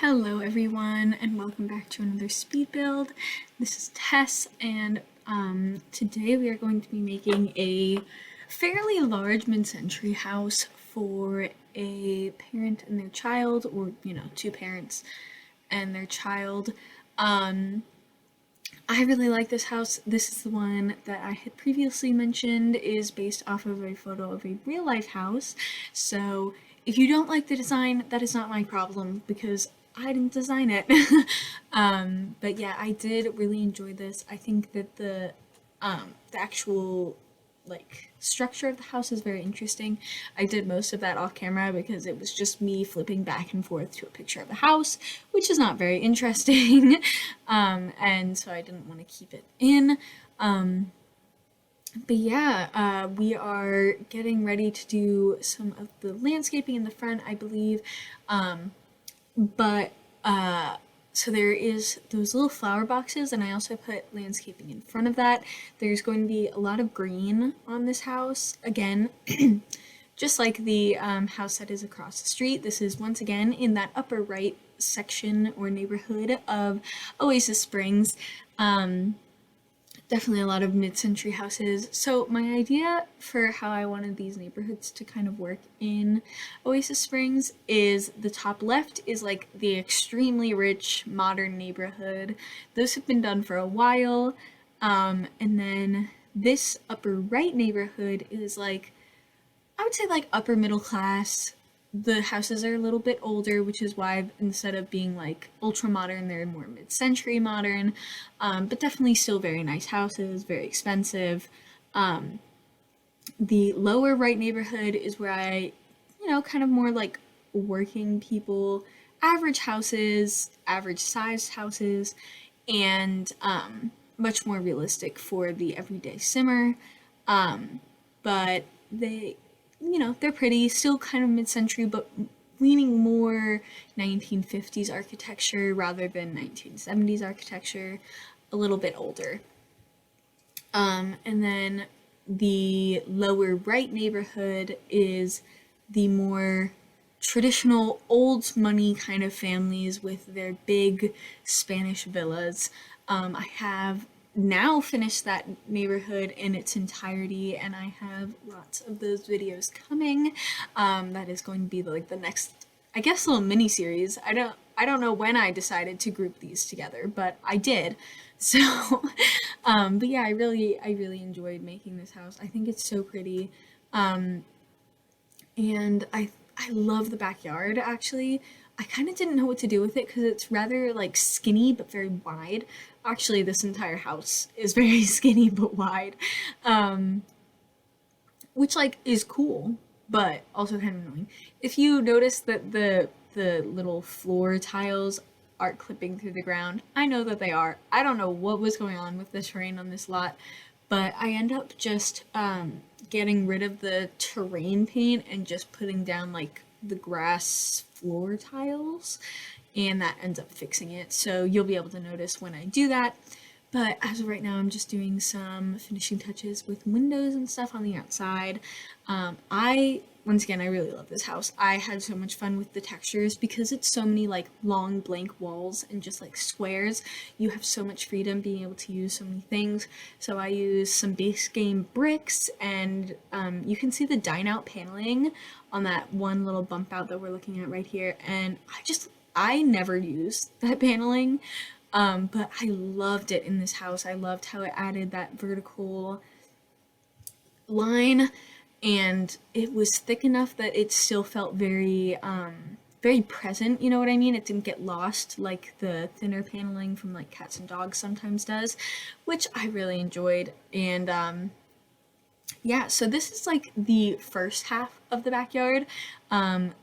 Hello everyone, and welcome back to another speed build. This is Tess, and today we are going to be making a fairly large mid-century house for a parent and their child, or two parents and their child. I really like this house. This is the one that I had previously mentioned is based off of a photo of a real life house. So if you don't like the design, that is not my problem because I didn't design it. But yeah, I did really enjoy this. I think that the actual structure of the house is very interesting. I did most of that off camera because it was just me flipping back and forth to a picture of the house, which is not very interesting. And so I didn't want to keep it in. But yeah, we are getting ready to do some of the landscaping in the front, I believe. So there is those little flower boxes, and I also put landscaping in front of that. There's going to be a lot of green on this house. Again, just like the house that is across the street, this is once again in that upper right section or neighborhood of Oasis Springs. Definitely a lot of mid-century houses. So my idea for how I wanted these neighborhoods to kind of work in Oasis Springs is the top left is like the extremely rich modern neighborhood. Those have been done for a while. And then this upper right neighborhood is like, I would say like upper middle class. The houses are a little bit older, which is why instead of being like ultra modern, they're more mid-century modern, but definitely still very nice houses, very expensive. The lower right neighborhood is where I, kind of more like working people, average houses, average sized houses, and much more realistic for the everyday simmer. But they're pretty, still kind of mid-century, but leaning more 1950s architecture rather than 1970s architecture, a little bit older. And then the lower right neighborhood is the more traditional old money kind of families with their big Spanish villas. I have now finished that neighborhood in its entirety, and I have lots of those videos coming. That is going to be like the next, I guess, little mini series. I don't know when I decided to group these together, but I did. So, but yeah, I really enjoyed making this house. I think it's so pretty, and I love the backyard. Actually, I kind of didn't know what to do with it because it's rather like skinny but very wide. Actually, this entire house is very skinny but wide, which like is cool, but also kind of annoying. If you notice that the little floor tiles aren't clipping through the ground, I know that they are. I don't know what was going on with the terrain on this lot, but I end up just getting rid of the terrain paint and just putting down like the grass floor tiles, and that ends up fixing it. So you'll be able to notice when I do that. But as of right now, I'm just doing some finishing touches with windows and stuff on the outside. Once again, I really love this house. I had so much fun with the textures because it's so many like long blank walls and just like squares. You have so much freedom being able to use so many things. So I use some base game bricks, and you can see the dine out paneling on that one little bump out that we're looking at right here. And I never used that paneling, but I loved it in this house. I loved how it added that vertical line, and it was thick enough that it still felt very very present, you know what I mean? It didn't get lost like the thinner paneling from like cats and dogs sometimes does, which I really enjoyed. And yeah, so this is like the first half of the backyard.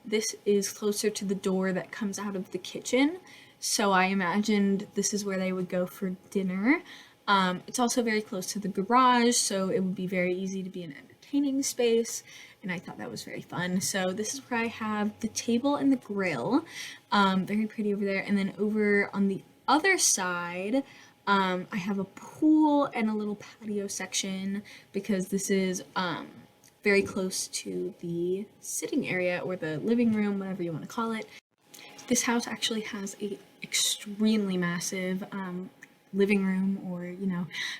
This is closer to the door that comes out of the kitchen, so I imagined this is where they would go for dinner. It's also very close to the garage, so it would be very easy to be an entertaining space, and I thought that was very fun. So this is where I have the table and the grill, very pretty over there. And then over on the other side, I have a pool and a little patio section because this is very close to the sitting area or the living room, whatever you want to call it. This house actually has a extremely massive living room, or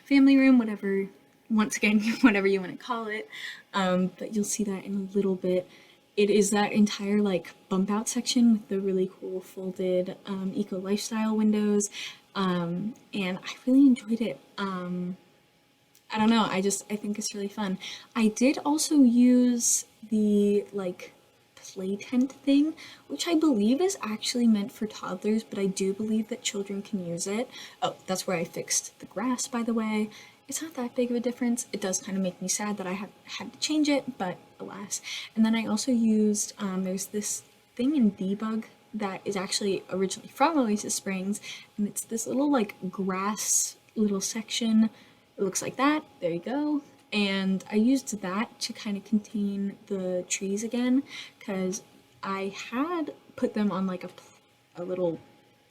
family room, whatever. Once again, whatever you want to call it. But you'll see that in a little bit. It is that entire like bump out section with the really cool folded eco lifestyle windows, and I really enjoyed it. I don't know. I think it's really fun. I did also use the like play tent thing, which I believe is actually meant for toddlers, but I do believe that children can use it. Oh, that's where I fixed the grass, by the way. It's not that big of a difference. It does kind of make me sad that I have had to change it, but alas. And then I also used, there's this thing in Debug that is actually originally from Oasis Springs, and it's this little like grass little section. It looks like that. There you go. And I used that to kind of contain the trees again, because I had put them on like a little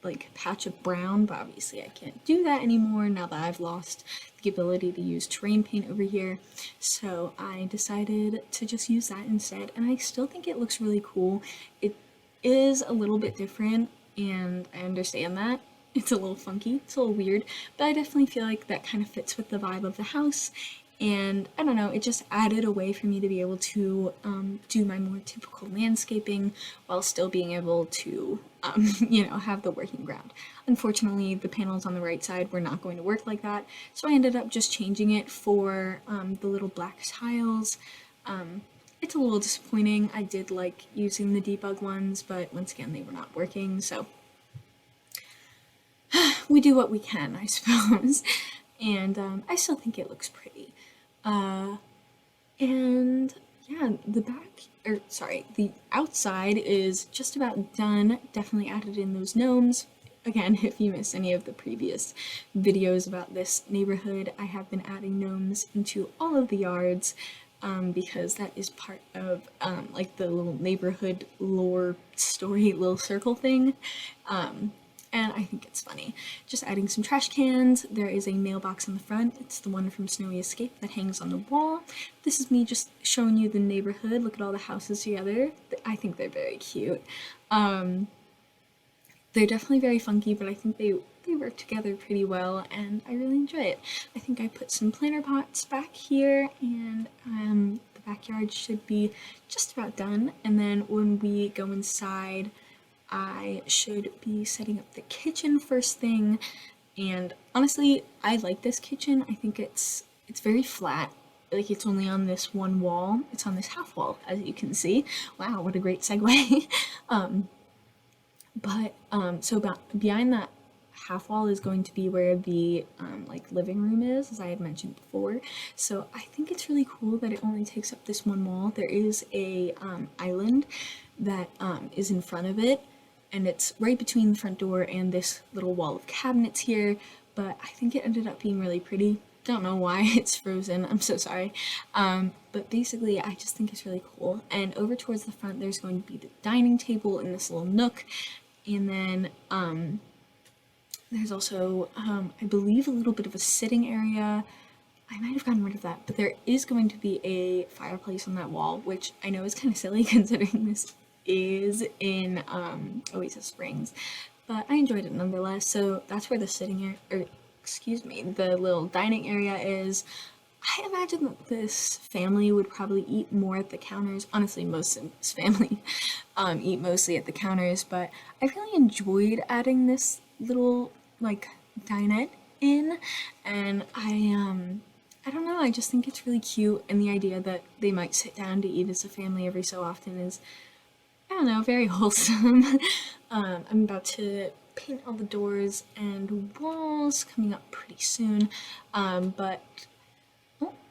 like patch of brown, but obviously I can't do that anymore now that I've lost the ability to use terrain paint over here. So I decided to just use that instead, and I still think it looks really cool. It is a little bit different, and I understand that. It's a little funky, it's a little weird, but I definitely feel like that kind of fits with the vibe of the house. And I don't know, it just added a way for me to be able to do my more typical landscaping while still being able to, have the working ground. Unfortunately, the panels on the right side were not going to work like that, so I ended up just changing it for the little black tiles. It's a little disappointing. I did like using the debug ones, but once again, they were not working, so we do what we can, I suppose. And I still think it looks pretty. And yeah, the outside is just about done. Definitely added in those gnomes. Again, if you missed any of the previous videos about this neighborhood, I have been adding gnomes into all of the yards, because that is part of like the little neighborhood lore story little circle thing. And I think it's funny. Just adding some trash cans. There is a mailbox on the front. It's the one from Snowy Escape that hangs on the wall. This is me just showing you the neighborhood. Look at all the houses together. I think they're very cute. They're definitely very funky, but I think they work together pretty well, and I really enjoy it. I think I put some planter pots back here, and the backyard should be just about done. And then when we go inside, I should be setting up the kitchen first thing, and honestly, I like this kitchen. I think it's very flat. Like, it's only on this one wall. It's on this half wall, as you can see. Wow, what a great segue. So behind that half wall is going to be where the like living room is, as I had mentioned before. So I think it's really cool that it only takes up this one wall. There is a island that is in front of it, and it's right between the front door and this little wall of cabinets here, but I think it ended up being really pretty. Don't know why it's frozen, I'm so sorry. But basically, I just think it's really cool. And over towards the front, there's going to be the dining table in this little nook, and then there's also, I believe, a little bit of a sitting area. I might have gotten rid of that, but there is going to be a fireplace on that wall, which I know is kind of silly considering this is in Oasis Springs, but I enjoyed it nonetheless. So that's where the the little dining area is. I imagine that this family would probably eat more at the counters. Honestly, most of this family eat mostly at the counters, but I really enjoyed adding this little like dinette in, and I don't know, I just think it's really cute, and the idea that they might sit down to eat as a family every so often is, I don't know, very wholesome. I'm about to paint all the doors and walls coming up pretty soon, but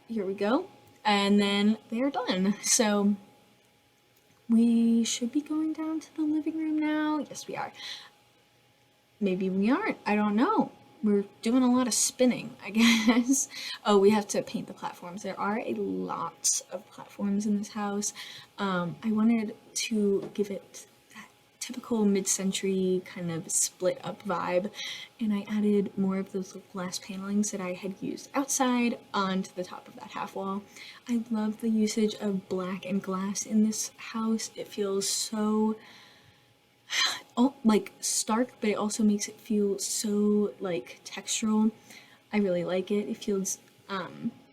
here we go, and then they're done. So we should be going down to the living room now. Yes, we are. Maybe we aren't, I don't know. We're doing a lot of spinning, I guess. Oh, we have to paint the platforms. There are a lot of platforms in this house. I wanted to give it that typical mid-century kind of split up vibe, and I added more of those little glass panelings that I had used outside onto the top of that half wall. I love the usage of black and glass in this house. It feels so, oh, like stark, but it also makes it feel so like textural. I really like it. It feels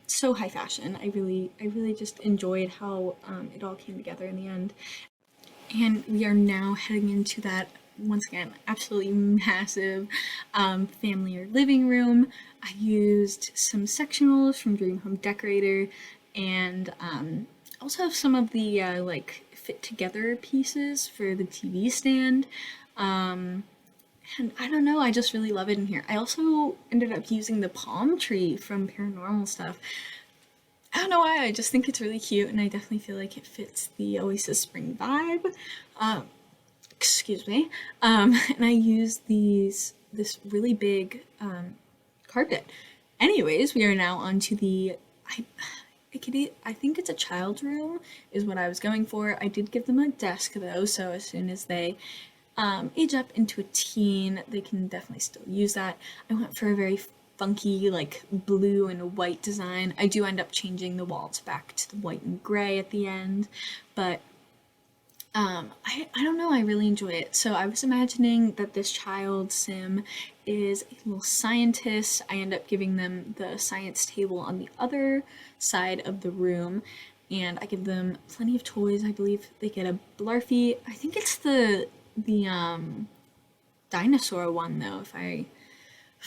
so high fashion. I really just enjoyed how it all came together in the end. And we are now heading into that, once again, absolutely massive family or living room. I used some sectionals from Dream Home Decorator, and also have some of the like fit together pieces for the TV stand. And I don't know, I just really love it in here. I also ended up using the palm tree from Paranormal Stuff. I don't know why, I just think it's really cute, and I definitely feel like it fits the Oasis Spring vibe. Um, Excuse me. And I used this really big carpet. Anyways, we are now onto the I think it's a child's room is what I was going for. I did give them a desk though, so as soon as they age up into a teen, they can definitely still use that. I went for a very funky, like blue and white design. I do end up changing the walls back to the white and gray at the end, but I don't know, I really enjoy it. So I was imagining that this child sim is a little scientist. I end up giving them the science table on the other side of the room, and I give them plenty of toys. I believe they get a Blarfy. I think it's the dinosaur one though, if I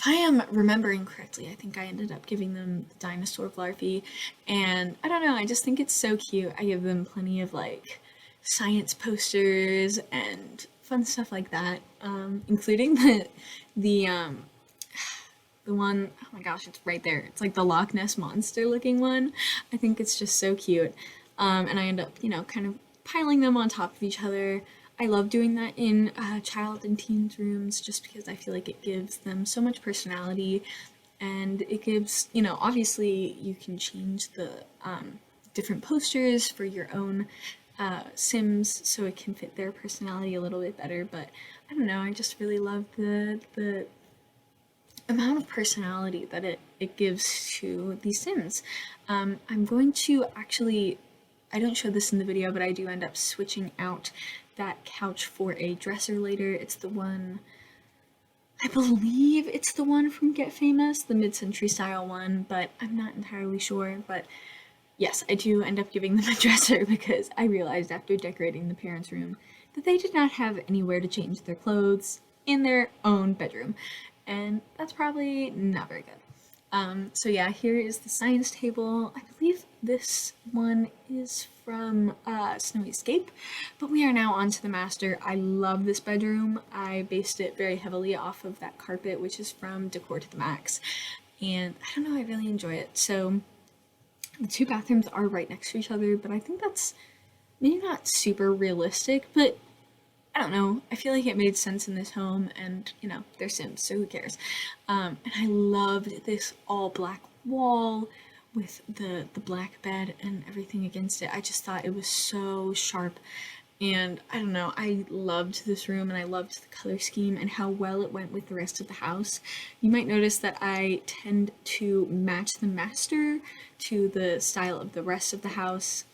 am remembering correctly. I think I ended up giving them the dinosaur Blarfy, and I don't know, I just think it's so cute. I give them plenty of like science posters and fun stuff like that, including the the one, oh my gosh, it's right there. It's like the Loch Ness monster looking one. I think it's just so cute. And I end up, kind of piling them on top of each other. I love doing that in child and teens rooms just because I feel like it gives them so much personality, and it gives, obviously you can change the different posters for your own Sims so it can fit their personality a little bit better. But I don't know, I just really love the amount of personality that it gives to these Sims. I'm going to actually, I don't show this in the video, but I do end up switching out that couch for a dresser later. It's the one, I believe it's the one from Get Famous, the mid-century style one, but I'm not entirely sure. But yes, I do end up giving them a dresser because I realized after decorating the parents' room that they did not have anywhere to change their clothes in their own bedroom, and that's probably not very good. So yeah, here is the science table. I believe this one is from Snowy Escape, but we are now on to the master. I love this bedroom. I based it very heavily off of that carpet, which is from Decor to the Max, and I don't know, I really enjoy it. So the two bathrooms are right next to each other, but I think that's maybe not super realistic, but I don't know. I feel like it made sense in this home, and they're Sims, so who cares? And I loved this all black wall with the black bed and everything against it. I just thought it was so sharp, and I don't know, I loved this room, and I loved the color scheme and how well it went with the rest of the house. You might notice that I tend to match the master to the style of the rest of the house.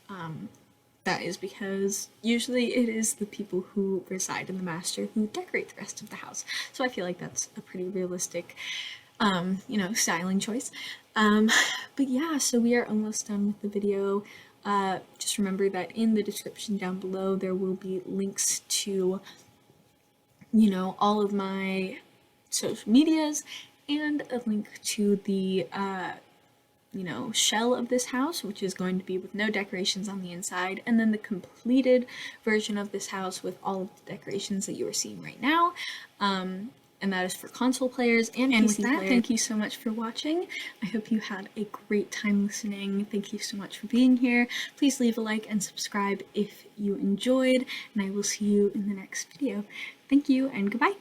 That is because usually it is the people who reside in the master who decorate the rest of the house. So I feel like that's a pretty realistic, styling choice. But yeah, so we are almost done with the video. Just remember that in the description down below, there will be links to, all of my social medias and a link to the shell of this house, which is going to be with no decorations on the inside, and then the completed version of this house with all of the decorations that you are seeing right now. And that is for console players and PC with that, players. Thank you so much for watching. I hope you had a great time listening. Thank you so much for being here. Please leave a like and subscribe if you enjoyed, and I will see you in the next video. Thank you and goodbye.